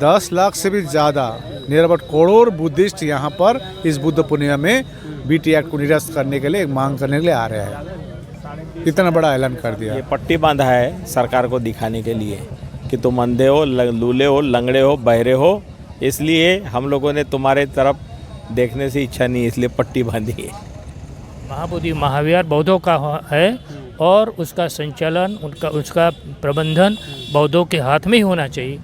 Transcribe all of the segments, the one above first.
10 लाख से भी ज़्यादा नियर अबाउट करोड़ बुद्धिस्ट यहाँ पर इस बुद्ध पूर्णिमा में बीटी एक्ट को निरस्त करने के लिए मांग करने के लिए आ रहे हैं। इतना बड़ा ऐलान कर दिया। ये पट्टी बांधा है सरकार को दिखाने के लिए कि तुम अंधे हो, लूले हो, लंगड़े हो, बहरे हो, इसलिए हम लोगों ने तुम्हारे तरफ देखने से इच्छा नहीं, इसलिए पट्टी बांधी है। महाबोधि महाविहार बौद्धों का है और उसका संचालन उसका प्रबंधन बौद्धों के हाथ में ही होना चाहिए,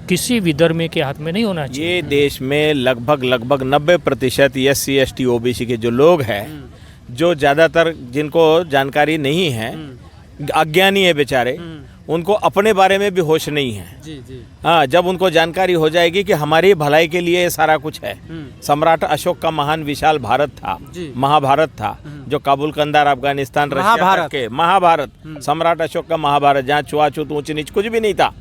किसी भी धर्म के हाथ में नहीं होना चाहिए। ये देश में लगभग 90% SC ST OBC के जो लोग हैं, जो ज़्यादातर जिनको जानकारी नहीं है, अज्ञानी है बेचारे, उनको अपने बारे में भी होश नहीं है। हाँ, जब उनको जानकारी हो जाएगी कि हमारी भलाई के लिए सारा कुछ है। सम्राट अशोक का महान विशाल भारत था, महाभारत था, जो काबुल कंदार अफगानिस्तान रशिया के महाभारत, सम्राट अशोक का महाभारत, जहाँ छुआछूत ऊंच नीच कुछ भी नहीं था,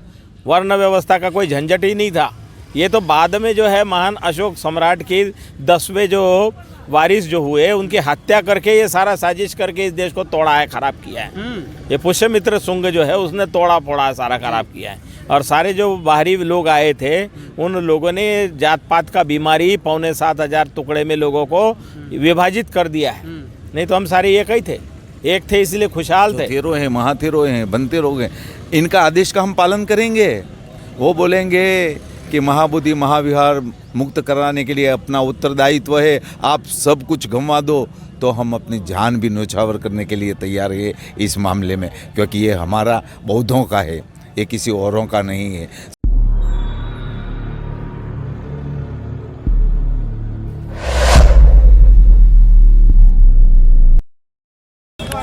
वर्ण व्यवस्था का कोई झंझट ही नहीं था। ये तो बाद में जो है महान अशोक सम्राट की 10वें जो वारिस जो हुए, उनकी हत्या करके ये सारा साजिश करके इस देश को तोड़ा है, खराब किया है। ये पुष्यमित्र शुंग जो है उसने तोड़ा फोड़ा सारा खराब किया है। और सारे जो बाहरी लोग आए थे, उन लोगों ने जात पात का बीमारी 6,7500 टुकड़े में लोगों को विभाजित कर दिया है। नहीं तो हम सारे एक ही थे, एक थे, इसलिए खुशहाल थे। थेरो हैं, महाथेरो हैं, बनते रहोगे, इनका आदेश का हम पालन करेंगे। वो बोलेंगे कि महाबोधि महाविहार मुक्त कराने के लिए अपना उत्तरदायित्व है, आप सब कुछ गंवा दो, तो हम अपनी जान भी न्यौछावर करने के लिए तैयार है इस मामले में, क्योंकि ये हमारा बौद्धों का है, ये किसी औरों का नहीं है।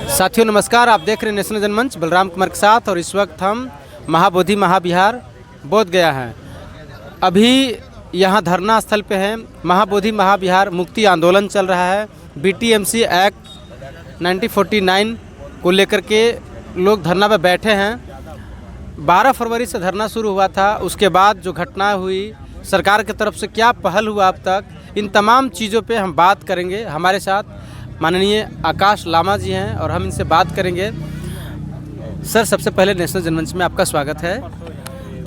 साथियों नमस्कार, आप देख रहे हैं नेशनल जनमंच, बलराम कुमार के साथ। और इस वक्त हम महाबोधि महाविहार बोध गया है। अभी यहाँ धरना स्थल पे है। महाबोधि महाविहार मुक्ति आंदोलन चल रहा है। BTMC एक्ट 1949 को लेकर के लोग धरना पे बैठे हैं। 12 फरवरी से धरना शुरू हुआ था। उसके बाद जो घटना हुई, सरकार की तरफ से क्या पहल हुआ अब तक, इन तमाम चीज़ों पे हम बात करेंगे। हमारे साथ माननीय आकाश लामा जी हैं और हम इनसे बात करेंगे। सर, सबसे पहले नेशनल जनमंच में आपका स्वागत है।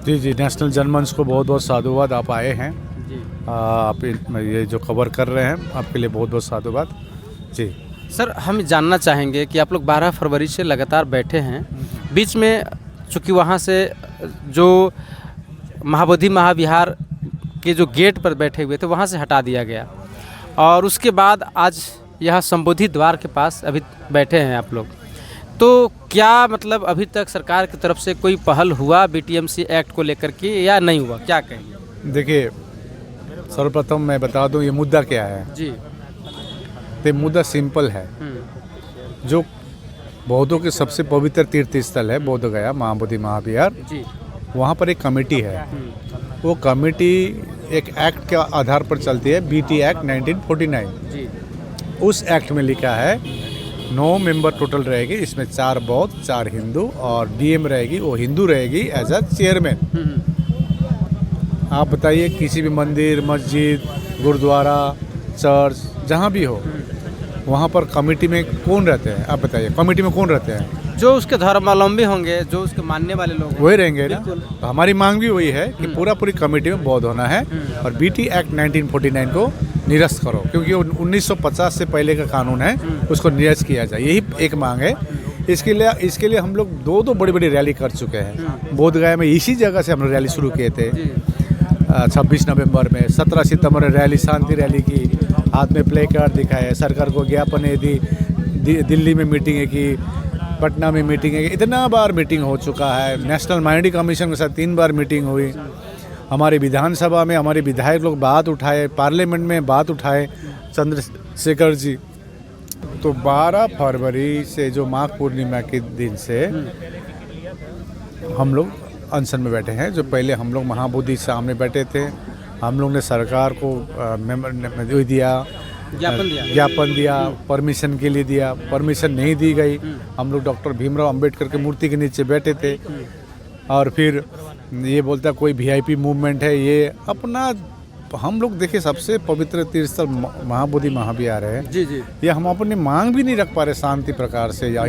जी, नेशनल जनमंच को बहुत बहुत साधुवाद, आप आए हैं जी। आप ये जो कवर कर रहे हैं, आपके लिए बहुत बहुत साधुवाद जी। सर, हम जानना चाहेंगे कि आप लोग 12 फरवरी से लगातार बैठे हैं। बीच में चूँकि वहाँ से जो महाबोधि महाविहार के जो गेट पर बैठे हुए थे, वहाँ से हटा दिया गया और उसके बाद आज यहाँ संबोधि द्वार के पास अभी बैठे हैं आप लोग। तो क्या मतलब अभी तक सरकार की तरफ से कोई पहल हुआ BTMC एक्ट को लेकर के या नहीं हुआ, क्या कहेंगे? देखिए, सर्वप्रथम मैं बता दूं ये मुद्दा क्या है जी। तो मुद्दा सिंपल है। जो बौद्धों के सबसे पवित्र तीर्थ स्थल है बोध गया महाबोधि महाविहार जी, वहाँ पर एक कमेटी है। वो कमेटी एक एक्ट के आधार पर चलती है, BT एक्ट 1949 जी। उस एक्ट में लिखा है 9 मेंबर टोटल रहेगी, इसमें 4 बौद्ध, 4 हिंदू और DM रहेगी, वो हिंदू रहेगी एज अ चेयरमैन। आप बताइए, किसी भी मंदिर, मस्जिद, गुरुद्वारा, चर्च, जहाँ भी हो, वहाँ पर कमेटी में कौन रहते हैं? आप बताइए, कमेटी में कौन रहते हैं? जो उसके धर्मावलंबी होंगे, जो उसके मानने वाले लोग वही रहेंगे ना। तो हमारी मांग भी वही है कि पूरी कमेटी में बौद्ध होना है और BT एक्ट 1949 को निरस्त करो, क्योंकि 1950 से पहले का कानून है, उसको निरस्त किया जाए। यही एक मांग है। इसके लिए हम लोग दो बड़ी बड़ी रैली कर चुके हैं बोध गया में। इसी जगह से हम लोग रैली शुरू किए थे 26 नवंबर में। 17 सितंबर रैली, शांति रैली की, हाथ में प्ले कार्ड दिखाए, सरकार को ज्ञापन दी, दिल्ली में मीटिंग की, पटना में मीटिंग है, इतना बार मीटिंग हो चुका है। नेशनल माइनॉरिटी कमीशन के साथ 3 बार मीटिंग हुई। हमारे विधानसभा में हमारे विधायक लोग बात उठाए, पार्लियामेंट में बात उठाए, चंद्रशेखर जी। तो 12 फरवरी से जो माघ पूर्णिमा के दिन से हम लोग अनशन में बैठे हैं। जो पहले हम लोग महाबोधि सामने बैठे थे, हम लोग ने सरकार को ज्ञापन दिया, परमिशन के लिए दिया, परमिशन नहीं दी गई। हम लोग डॉक्टर भीमराव अंबेडकर के मूर्ति के नीचे बैठे थे और फिर ये बोलता कोई VIP मूवमेंट है, ये अपना। हम लोग देखिए, सबसे पवित्र तीर्थस्थल महाबोधि महाविहार है जी जी। ये हम अपनी मांग भी नहीं रख पा रहे शांति प्रकार से या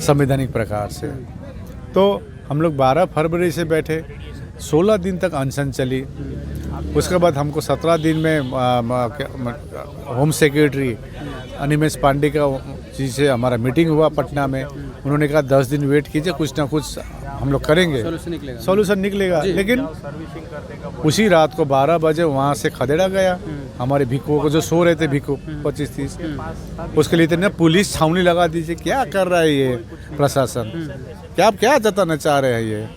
संवैधानिक प्रकार से। तो हम लोग 12 फरवरी से बैठे, 16 दिन तक अनशन चली। उसके बाद हमको 17 दिन में होम सेक्रेटरी अनिमेश पांडे का जी से हमारा मीटिंग हुआ पटना में। उन्होंने कहा 10 दिन वेट कीजिए, कुछ ना कुछ हम लोग करेंगे, सॉल्यूशन निकलेगा। लेकिन उसी रात को 12 बजे वहाँ से खदेड़ा गया हमारे भिक्खुओं को, जो सो रहे थे भिक्खु 25-30। उसके लिए इतने पुलिस छावनी लगा दीजिए। क्या कर रहा है ये प्रशासन, क्या जताना चाह रहे हैं ये।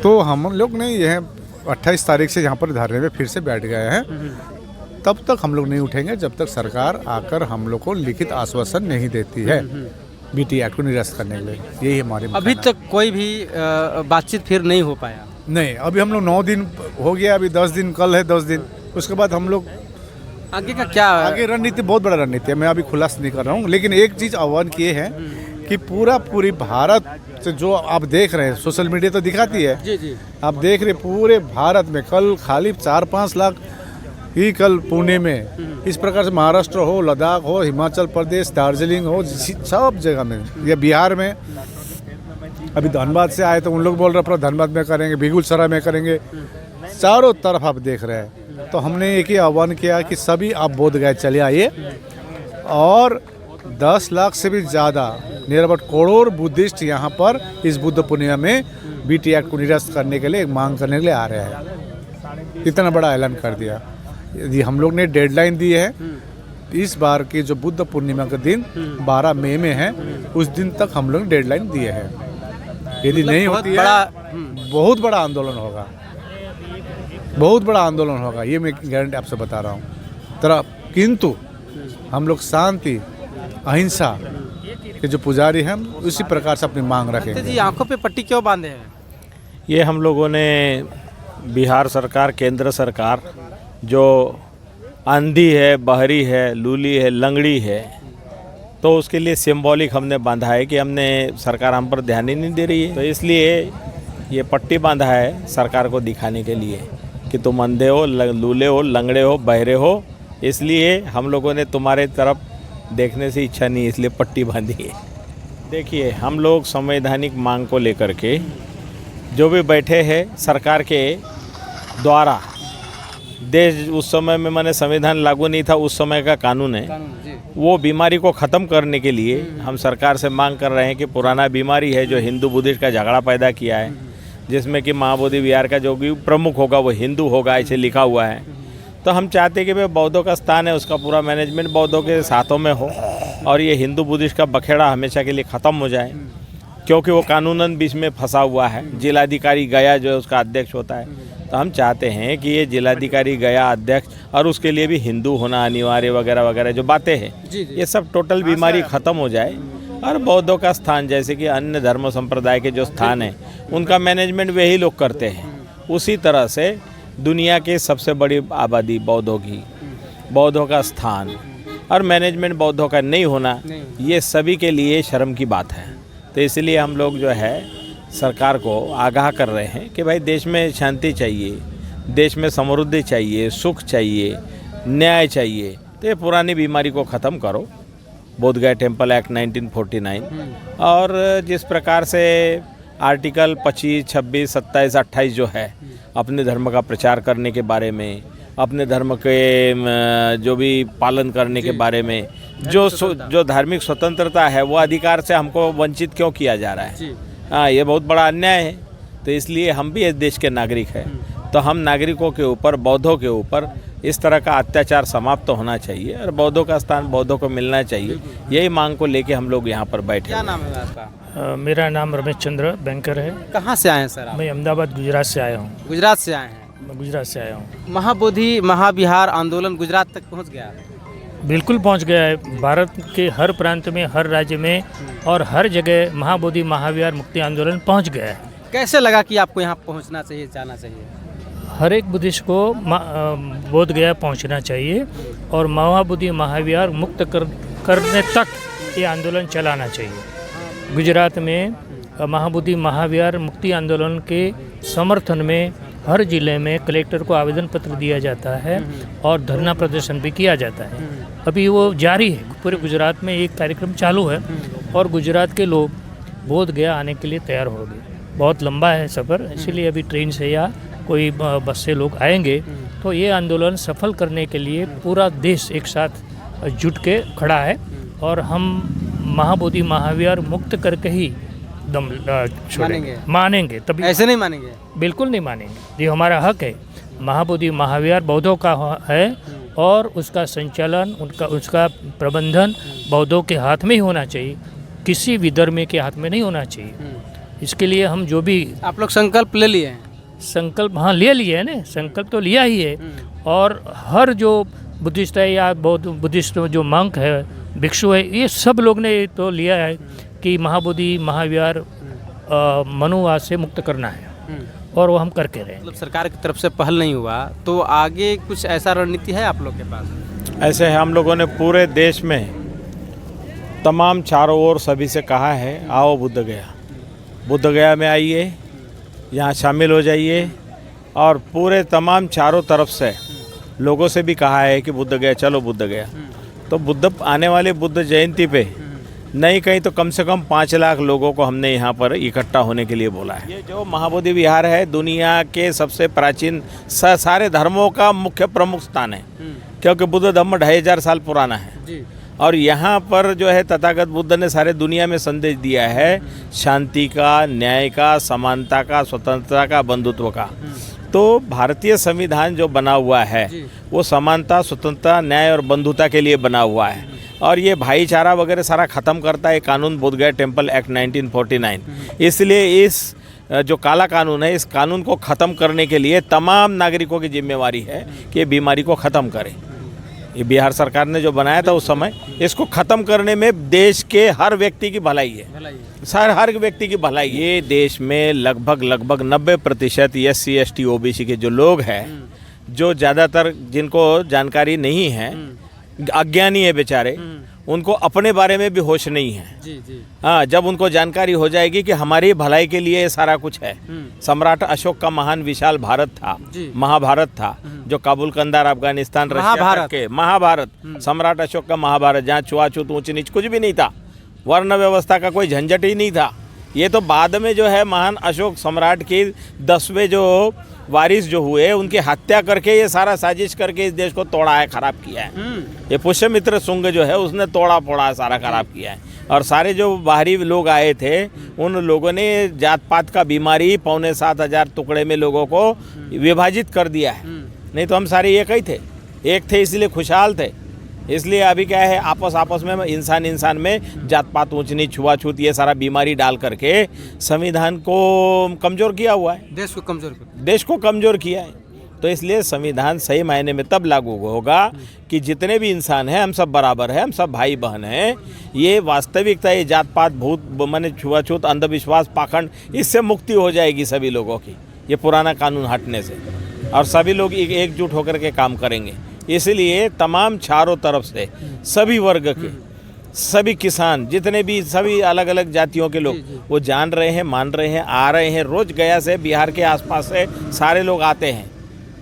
तो हम लोग ने यह 28 तारीख से यहाँ पर धरने में फिर से बैठ गए हैं। तब तक हम लोग नहीं उठेंगे जब तक सरकार आकर हम लोग को लिखित आश्वासन नहीं देती है बीटी एक्ट को निरस्त करने के लिए। यही हमारे अभी तक कोई भी बातचीत फिर नहीं हो पाया। नहीं, अभी हम लोग 9 दिन हो गया, अभी 10 दिन, कल है 10 दिन। उसके बाद हम लोग आगे का क्या आगे रणनीति बहुत बड़ा रणनीति है, मैं अभी खुलासा नहीं कर रहा हूँ। लेकिन एक चीज़ आह्वान किए हैं कि पूरी भारत से जो आप देख रहे हैं, सोशल मीडिया तो दिखाती है, जी आप देख रहे पूरे भारत में कल खाली 4-5 लाख ही कल पुणे में, इस प्रकार से महाराष्ट्र हो, लद्दाख हो, हिमाचल प्रदेश, दार्जिलिंग हो, सब जगह में, या बिहार में। अभी धनबाद से आए तो उन लोग बोल रहे हैं धनबाद में करेंगे, बेगूसराय में करेंगे, चारों तरफ आप देख रहे हैं। तो हमने एक ही आह्वान किया कि सभी आप बोधगया चले आइए और 10 लाख से भी ज़्यादा नियर अबाउट करोड़ बुद्धिस्ट यहाँ पर इस बुद्ध पूर्णिमा में बीटी एक्ट को निरस्त करने के लिए एक मांग करने के लिए आ रहे हैं। इतना बड़ा ऐलान कर दिया। यदि हम लोग ने डेडलाइन दी है, इस बार की जो बुद्ध पूर्णिमा का दिन 12 मई में है, उस दिन तक हम लोग डेडलाइन दिए हैं। यदि नहीं होती है बहुत बड़ा आंदोलन होगा, बहुत बड़ा आंदोलन होगा, ये मैं गारंटी आपसे बता रहा हूँ। किंतु हम लोग शांति अहिंसा के जो पुजारी हैं, उसी प्रकार से अपनी मांग रखेंगे। जी, आंखों पे पट्टी क्यों बांधे हैं? ये हम लोगों ने बिहार सरकार, केंद्र सरकार जो आंधी है, बहरी है, लूली है, लंगड़ी है, तो उसके लिए सिंबॉलिक हमने बांधा है कि हमने सरकार हम पर ध्यान ही नहीं दे रही है। तो इसलिए ये पट्टी बांधा है सरकार को दिखाने के लिए कि तुम अंधे हो, लूले हो, लंगड़े हो, बहरे हो, इसलिए हम लोगों ने तुम्हारे तरफ देखने से इच्छा नहीं, इसलिए पट्टी बांधी है। देखिए, हम लोग संवैधानिक मांग को लेकर के जो भी बैठे हैं सरकार के द्वारा, देश उस समय में मैंने संविधान लागू नहीं था, उस समय का कानून है, वो बीमारी को ख़त्म करने के लिए हम सरकार से मांग कर रहे हैं कि पुराना बीमारी है जो हिंदू बुद्धिस्ट का झगड़ा पैदा किया है, जिसमें कि महाबोधि विहार का जो भी प्रमुख होगा वो हिंदू होगा, ऐसे लिखा हुआ है। तो हम चाहते हैं कि भाई बौद्धों का स्थान है, उसका पूरा मैनेजमेंट बौद्धों के साथों में हो और ये हिंदू बुद्धिस्ट का बखेड़ा हमेशा के लिए ख़त्म हो जाए, क्योंकि वो कानूनन बीच में फंसा हुआ है। जिलाधिकारी गया जो है उसका अध्यक्ष होता है, तो हम चाहते हैं कि ये जिलाधिकारी गया अध्यक्ष और उसके लिए भी हिंदू होना अनिवार्य वगैरह वगैरह जो बातें हैं, ये सब टोटल बीमारी ख़त्म हो जाए और बौद्धों का स्थान, जैसे कि अन्य धर्म संप्रदाय के जो स्थान हैं उनका मैनेजमेंट वही लोग करते हैं। उसी तरह से दुनिया के सबसे बड़ी आबादी बौद्धों की, बौद्धों का स्थान और मैनेजमेंट बौद्धों का नहीं होना, ये सभी के लिए शर्म की बात है। तो इसलिए हम लोग जो है सरकार को आगाह कर रहे हैं कि भाई देश में शांति चाहिए, देश में समृद्धि चाहिए, सुख चाहिए, न्याय चाहिए, तो ये पुरानी बीमारी को ख़त्म करो। बोधगया टेम्पल एक्ट 1949 और जिस प्रकार से आर्टिकल 25, 26, 27, 28 जो है अपने धर्म का प्रचार करने के बारे में, अपने धर्म के जो भी पालन करने के बारे में, जो धार्मिक स्वतंत्रता है वो अधिकार से हमको वंचित क्यों किया जा रहा है? हाँ, ये बहुत बड़ा अन्याय है। तो इसलिए हम भी इस देश के नागरिक हैं, तो हम नागरिकों के ऊपर, बौद्धों के ऊपर इस तरह का अत्याचार समाप्त होना चाहिए और बौद्धों का स्थान बौद्धों को मिलना चाहिए। यही मांग को लेके हम लोग यहाँ पर बैठे। क्या नाम है आपका? मेरा नाम रमेश चंद्र बैंकर है। कहाँ से आए हैं सर आप? मैं अहमदाबाद गुजरात से आया हूँ। गुजरात से आए हैं? मैं गुजरात से आया हूँ। महाबोधि महाविहार आंदोलन गुजरात तक पहुँच गया? बिल्कुल पहुँच गया है। भारत के हर प्रांत में, हर राज्य में और हर जगह महाबोधि महाविहार मुक्ति आंदोलन पहुँच गया है। कैसे लगा कि आपको यहाँ पहुँचना चाहिए, जाना चाहिए? हर एक बुद्धिस्ट को बोधगया पहुँचना चाहिए और महाबोधि महाविहार मुक्त करने तक ये आंदोलन चलाना चाहिए। गुजरात में महाबोधि महाविहार मुक्ति आंदोलन के समर्थन में हर जिले में कलेक्टर को आवेदन पत्र दिया जाता है और धरना प्रदर्शन भी किया जाता है। अभी वो जारी है, पूरे गुजरात में एक कार्यक्रम चालू है और गुजरात के लोग बोधगया आने के लिए तैयार हो गए। बहुत लंबा है सफ़र, इसीलिए अभी ट्रेन से या कोई बस से लोग आएंगे। तो ये आंदोलन सफल करने के लिए पूरा देश एक साथ जुट के खड़ा है और हम महाबोधि महाविहार मुक्त करके ही दम छोड़ेंगे, मानेंगे तभी। ऐसे नहीं मानेंगे? बिल्कुल नहीं मानेंगे, ये हमारा हक है। महाबोधि महाविहार बौद्धों का है और उसका संचालन उसका प्रबंधन बौद्धों के हाथ में ही होना चाहिए, किसी विधर्मी के हाथ में नहीं होना चाहिए। इसके लिए हम जो भी आप लोग संकल्प ले लिए हैं? संकल्प हाँ ले लिया है ना, संकल्प तो लिया ही है। और हर जो बुद्धिस्ट है या बौद्ध बुद्धिस्ट जो मंक है, भिक्षु है, ये सब लोग ने तो लिया है कि महाबोधि महाविहार मनुवाद से मुक्त करना है और वो हम करके रहे। मतलब सरकार की तरफ से पहल नहीं हुआ तो आगे कुछ ऐसा रणनीति है आप लोग के पास? ऐसे हम लोगों ने पूरे देश में तमाम चारों ओर सभी से कहा है, आओ बुद्ध गया में आइए, यहाँ शामिल हो जाइए। और पूरे तमाम चारों तरफ से लोगों से भी कहा है कि बुद्ध गया, चलो बुद्ध गया। तो बुद्ध आने वाले बुद्ध जयंती पे नहीं कहीं तो कम से कम 5 लाख लोगों को हमने यहाँ पर इकट्ठा होने के लिए बोला है। ये जो महाबोधि विहार है दुनिया के सबसे प्राचीन सारे धर्मों का मुख्य प्रमुख स्थान है, क्योंकि बुद्ध धर्म 2500 साल पुराना है। और यहाँ पर जो है तथागत बुद्ध ने सारे दुनिया में संदेश दिया है शांति का, न्याय का, समानता का, स्वतंत्रता का, बंधुत्व का। तो भारतीय संविधान जो बना हुआ है वो समानता, स्वतंत्रता, न्याय और बंधुता के लिए बना हुआ है। और ये भाईचारा वगैरह सारा ख़त्म करता है कानून, बोध गया टेम्पल एक्ट 1949। इसलिए इस जो काला कानून है, इस कानून को ख़त्म करने के लिए तमाम नागरिकों की जिम्मेवारी है कि ये बीमारी को ख़त्म करें। ये बिहार सरकार ने जो बनाया था उस समय, इसको ख़त्म करने में देश के हर व्यक्ति की भलाई है, हर व्यक्ति की भलाई। ये देश में लगभग 90% SC ST OBC के जो लोग हैं, जो ज़्यादातर जिनको जानकारी नहीं है, अज्ञानी है बेचारे, उनको अपने बारे में भी होश नहीं है। हाँ, जब उनको जानकारी हो जाएगी कि हमारी भलाई के लिए सारा कुछ है। सम्राट अशोक का महान विशाल भारत था, महाभारत था, जो काबुल कंदार अफगानिस्तान रशिया के महाभारत, सम्राट अशोक का महाभारत, जहाँ छुआछूत ऊंच नीच कुछ भी नहीं था, वर्ण व्यवस्था का कोई झंझट ही नहीं था। ये तो बाद में जो है महान अशोक सम्राट के 10वें जो वारिस जो हुए, उनकी हत्या करके ये सारा साजिश करके इस देश को तोड़ा है, खराब किया है। ये पुष्यमित्र शुंग जो है उसने तोड़ा फोड़ा सारा खराब किया है। और सारे जो बाहरी लोग आए थे उन लोगों ने जात पात का बीमारी 7,500 टुकड़े में लोगों को विभाजित कर दिया है। नहीं तो हम सारे एक ही थे, एक थे, इसलिए खुशहाल थे। इसलिए अभी क्या है, आपस में इंसान में जात पात, ऊंच नीच, छुआछूत, ये सारा बीमारी डाल करके संविधान को कमज़ोर किया हुआ है, देश को कमज़ोर किया है। तो इसलिए संविधान सही मायने में तब लागू होगा कि जितने भी इंसान हैं हम सब बराबर हैं, हम सब भाई बहन हैं। ये वास्तविकता, ये जात पात, भूत माने छुआछूत, अंधविश्वास, पाखंड, इससे मुक्ति हो जाएगी सभी लोगों की, ये पुराना कानून हटने से। और सभी लोग एकजुट होकर के काम करेंगे। इसलिए तमाम चारों तरफ से सभी वर्ग के, सभी किसान, जितने भी सभी अलग अलग जातियों के लोग वो जान रहे हैं, मान रहे हैं, आ रहे हैं। रोज गया से, बिहार के आसपास से सारे लोग आते हैं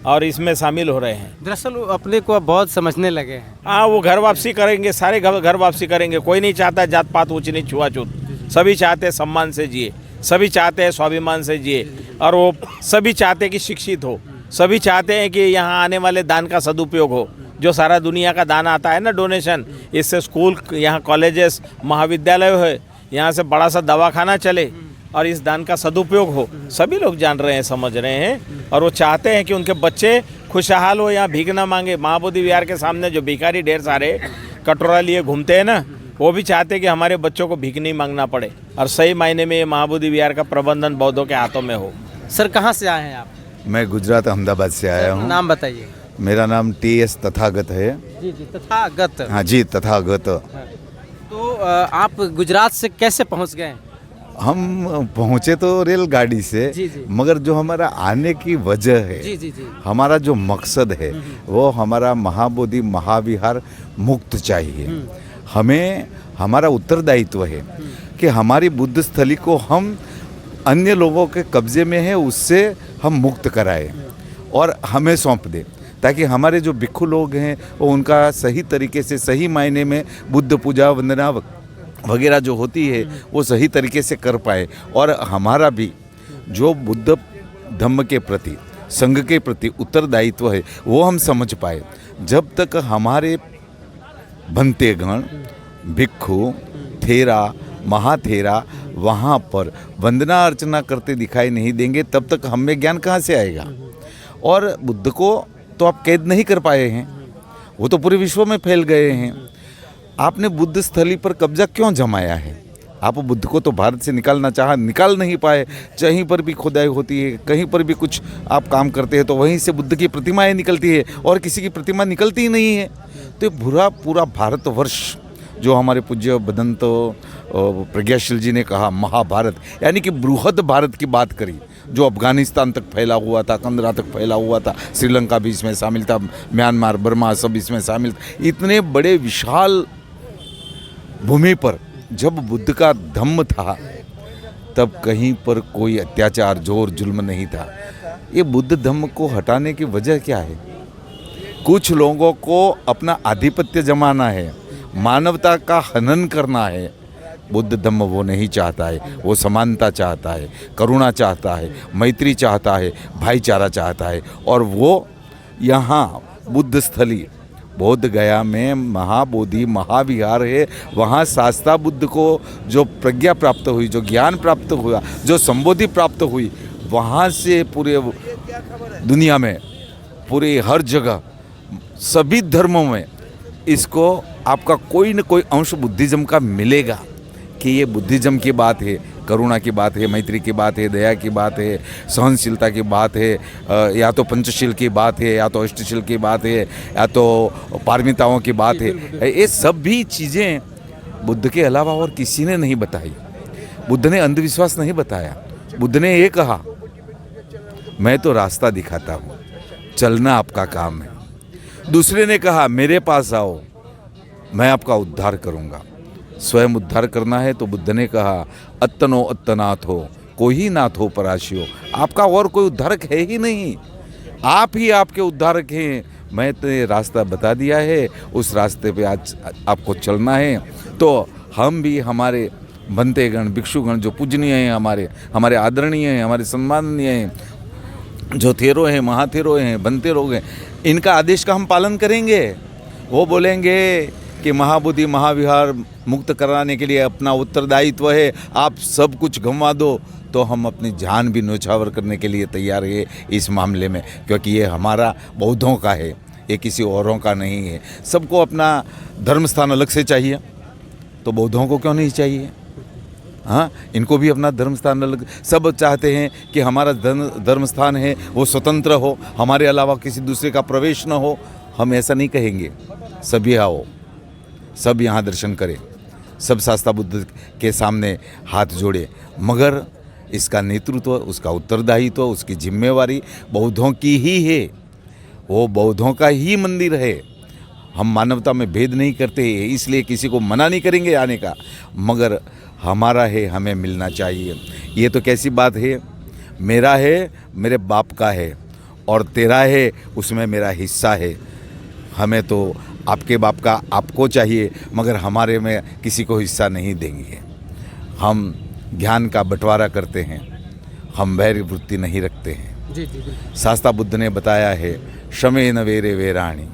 और इसमें शामिल हो रहे हैं। दरअसल वो अपने को बहुत समझने लगे हैं। हाँ, वो घर वापसी करेंगे, सारे घर वापसी करेंगे। कोई नहीं चाहता जात पात, ऊंच नीच, छुआछूत। सभी चाहते हैं सम्मान से जिए, सभी चाहते हैं स्वाभिमान से जिए, और वो सभी चाहते हैं कि शिक्षित हो, सभी चाहते हैं कि यहाँ आने वाले दान का सदुपयोग हो। जो सारा दुनिया का दान आता है ना, डोनेशन, इससे स्कूल, यहाँ कॉलेजेस, महाविद्यालय है, यहाँ से बड़ा सा दवाखाना चले और इस दान का सदुपयोग हो। सभी लोग जान रहे हैं, समझ रहे हैं, और वो चाहते हैं कि उनके बच्चे खुशहाल हो, यहाँ भीख ना मांगे। महाबोधि विहार के सामने जो भिखारी ढेर सारे कटोरा लिए घूमते हैं ना, वो भी चाहते हैं कि हमारे बच्चों को भीख नहीं मांगना पड़े और सही मायने में ये महाबोधि विहार का प्रबंधन बौद्धों के हाथों में हो। सर, कहाँ से आए हैं आप? मैं गुजरात अहमदाबाद से आया हूँ। नाम बताइए। मेरा नाम TS तथागत है। जी, तथागत। हाँ जी, तथागत। तो आप गुजरात से कैसे पहुँच गए? हम पहुँचे तो रेलगाड़ी से। जी। मगर जो हमारा आने की वजह है, जी। हमारा जो मकसद है वो हमारा महाबोधि महाविहार मुक्त चाहिए। हमें हमारा उत्तरदायित्व है कि हमारी बुद्ध स्थली को हम अन्य लोगों के कब्जे में है उससे हम मुक्त कराएं और हमें सौंप दें, ताकि हमारे जो भिक्षु लोग हैं वो उनका सही तरीके से, सही मायने में बुद्ध पूजा वंदना वगैरह जो होती है वो सही तरीके से कर पाए, और हमारा भी जो बुद्ध धम्म के प्रति, संघ के प्रति उत्तरदायित्व है वो हम समझ पाए। जब तक हमारे भंते गण, भिक्षु, थेरा, महाथेरा वहाँ पर वंदना अर्चना करते दिखाई नहीं देंगे, तब तक हम में ज्ञान कहाँ से आएगा। और बुद्ध को तो आप कैद नहीं कर पाए हैं, वो तो पूरे विश्व में फैल गए हैं। आपने बुद्ध स्थली पर कब्जा क्यों जमाया है? आप बुद्ध को तो भारत से निकाल नहीं पाए। कहीं पर भी खुदाई होती है, कहीं पर भी कुछ आप काम करते हैं तो वहीं से बुद्ध की प्रतिमाएं निकलती है और किसी की प्रतिमा निकलती ही नहीं है। तो पूरा भारतवर्ष जो हमारे पूज्य बदंत प्रज्ञाशील जी ने कहा महाभारत, यानी कि बृहद भारत की बात करी, जो अफगानिस्तान तक फैला हुआ था, कंदरा तक फैला हुआ था, श्रीलंका भी इसमें शामिल था, म्यांमार, बर्मा सब इसमें शामिल था। इतने बड़े विशाल भूमि पर जब बुद्ध का धम्म था तब कहीं पर कोई अत्याचार, जोर, जुल्म नहीं था। ये बुद्ध धम्म को हटाने की वजह क्या है? कुछ लोगों को अपना आधिपत्य जमाना है, मानवता का हनन करना है। बुद्ध धम्म वो नहीं चाहता है, वो समानता चाहता है, करुणा चाहता है, मैत्री चाहता है, भाईचारा चाहता है। और वो यहाँ बुद्ध स्थली बोध गया में महाबोधि महाविहार है। वहाँ शास्ता बुद्ध को जो प्रज्ञा प्राप्त हुई, जो ज्ञान प्राप्त हुआ, जो संबोधि प्राप्त हुई, वहाँ से पूरे दुनिया में, पूरे हर जगह, सभी धर्मों में इसको आपका कोई न कोई अंश बुद्धिज्म का मिलेगा कि ये बुद्धिज्म की बात है, करुणा की बात है, मैत्री की बात है, दया की बात है, सहनशीलता की बात है, या तो पंचशील की बात है, या तो अष्टशील की बात है, या तो पारमिताओं की बात है। ये सब भी चीज़ें बुद्ध के अलावा और किसी ने नहीं बताई। बुद्ध ने अंधविश्वास नहीं बताया। बुद्ध ने ये कहा मैं तो रास्ता दिखाता हूँ, चलना आपका काम है। दूसरे ने कहा मेरे पास आओ, मैं आपका उद्धार करूँगा। स्वयं उद्धार करना है तो बुद्ध ने कहा अत्तनो अत्तनाथ हो, कोई ही नाथ हो पराशियो। आपका और कोई उद्धारक है ही नहीं, आप ही आपके उद्धारक हैं। मैं तो ये रास्ता बता दिया है, उस रास्ते पे आज आपको चलना है। तो हम भी हमारे भंतेगण, भिक्षुगण जो पूजनीय हैं, हमारे आदरणीय हैं, हमारे सम्माननीय हैं, जो थेरो हैं, महाथेरो हैं, भंतेरो हैं, इनका आदेश का हम पालन करेंगे। वो बोलेंगे कि महाबोधि महाविहार मुक्त कराने के लिए अपना उत्तरदायित्व है, आप सब कुछ गंवा दो, तो हम अपनी जान भी न्यौछावर करने के लिए तैयार है इस मामले में, क्योंकि ये हमारा बौद्धों का है, ये किसी औरों का नहीं है। सबको अपना धर्म स्थान अलग से चाहिए, तो बौद्धों को क्यों नहीं चाहिए? हाँ, इनको भी अपना धर्म स्थान अलग। सब चाहते हैं कि हमारा धर्म स्थान है वो स्वतंत्र हो, हमारे अलावा किसी दूसरे का प्रवेश न हो। हम ऐसा नहीं कहेंगे। सभी आओ, सब यहाँ दर्शन करें, सब शास्ता बुद्ध के सामने हाथ जोड़े, मगर इसका नेतृत्व, उसका उत्तरदायित्व, उसकी जिम्मेवारी बौद्धों की ही है। वो बौद्धों का ही मंदिर है। हम मानवता में भेद नहीं करते, इसलिए किसी को मना नहीं करेंगे आने का, मगर हमारा है, हमें मिलना चाहिए। ये तो कैसी बात है, मेरा है मेरे बाप का है, और तेरा है उसमें मेरा हिस्सा है। हमें तो आपके बाप का आपको चाहिए, मगर हमारे में किसी को हिस्सा नहीं देंगे। हम ज्ञान का बंटवारा करते हैं, हम वैर वृत्ति नहीं रखते हैं। जी जी। शास्ता बुद्ध ने बताया है शमे न वेरे वेराणी,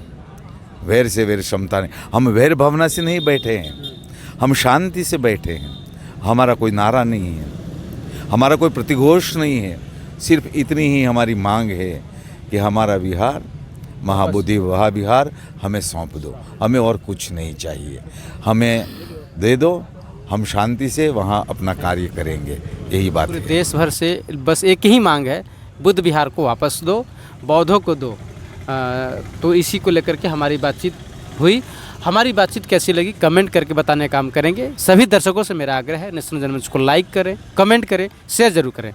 वैर से वैर क्षमता नहीं। हम वैर भावना से नहीं बैठे हैं, हम शांति से बैठे हैं। हमारा कोई नारा नहीं है, हमारा कोई प्रतिघोष नहीं है, सिर्फ इतनी ही हमारी मांग है कि हमारा विहार, महाबोधि महाविहार हमें सौंप दो, हमें और कुछ नहीं चाहिए, हमें दे दो, हम शांति से वहाँ अपना कार्य करेंगे। यही बात है। देश भर से बस एक ही मांग है, बुद्ध विहार को वापस दो, बौद्धों को दो। तो इसी को लेकर के हमारी बातचीत हुई। हमारी बातचीत कैसी लगी कमेंट करके बताने का काम करेंगे। सभी दर्शकों से मेरा आग्रह है, नेशनल जनमंच को लाइक करें, कमेंट करें, शेयर जरूर करें।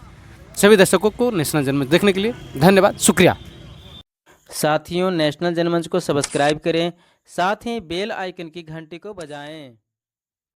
सभी दर्शकों को नेशनल जनमंच देखने के लिए धन्यवाद, शुक्रिया। साथियों, नेशनल जनमंच को सब्सक्राइब करें, साथ ही बेल आइकन की घंटी को बजाएं।